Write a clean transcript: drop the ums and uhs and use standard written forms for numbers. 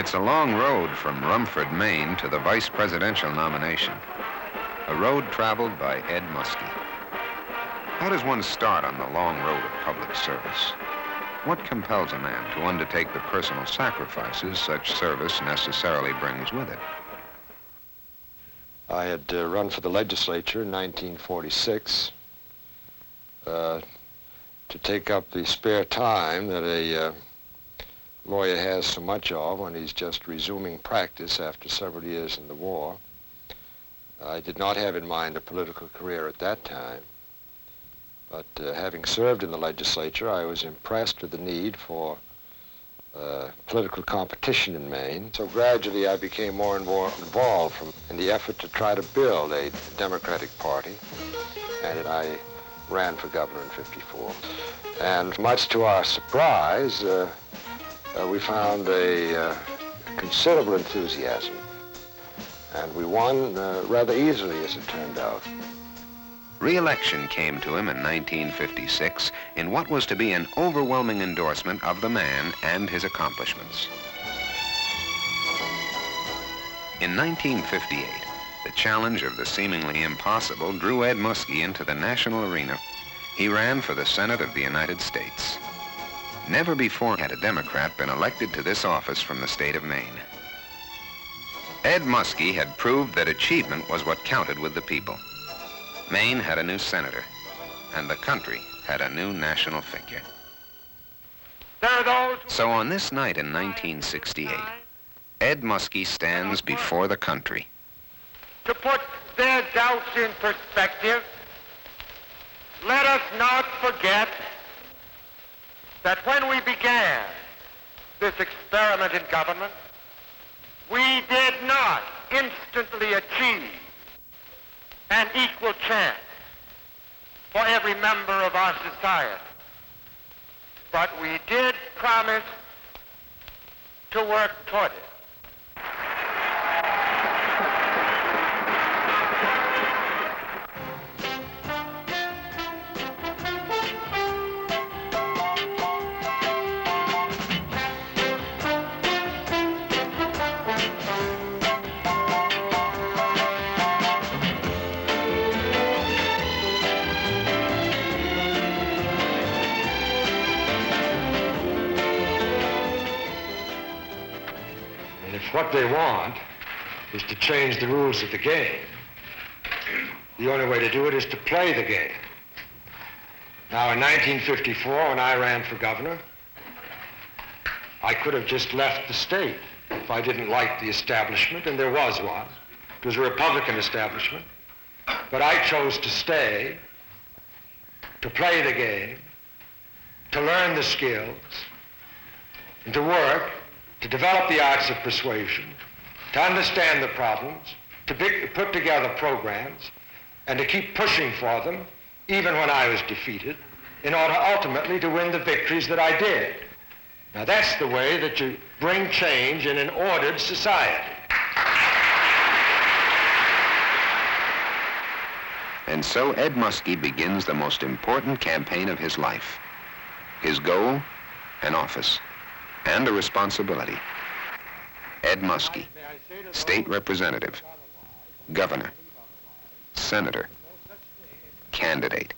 It's a long road from Rumford, Maine to the vice presidential nomination. A road traveled by Ed Muskie. How does one start on the long road of public service? What compels a man to undertake the personal sacrifices such service necessarily brings with it? I had run for the legislature in 1946 to take up the spare time that a lawyer has so much of when he's just resuming practice after several years in the war. I did not have in mind a political career at that time, but having served in the legislature, I was impressed with the need for political competition in Maine. So gradually I became more and more involved in the effort to try to build a Democratic Party, and I ran for governor in '54. And much to our surprise, we found a considerable enthusiasm, and we won rather easily, as it turned out. Re-election came to him in 1956 in what was to be an overwhelming endorsement of the man and his accomplishments. In 1958, the challenge of the seemingly impossible drew Ed Muskie into the national arena. He ran for the Senate of the United States. Never before had a Democrat been elected to this office from the state of Maine. Ed Muskie had proved that achievement was what counted with the people. Maine had a new senator, and the country had a new national figure. So on this night in 1968, Ed Muskie stands before the country. To put their doubts in perspective, let us not forget that when we began this experiment in government, we did not instantly achieve an equal chance for every member of our society. But we did promise to work toward it. What they want is to change the rules of the game. The only way to do it is to play the game. Now, in 1954, when I ran for governor, I could have just left the state if I didn't like the establishment, and there was one. It was a Republican establishment. But I chose to stay, to play the game, to learn the skills, and to work, to develop the arts of persuasion, to understand the problems, to put together programs, and to keep pushing for them, even when I was defeated, in order ultimately to win the victories that I did. Now that's the way that you bring change in an ordered society. And so Ed Muskie begins the most important campaign of his life. His goal, an office, and a responsibility. Ed Muskie, state representative, governor, senator, candidate.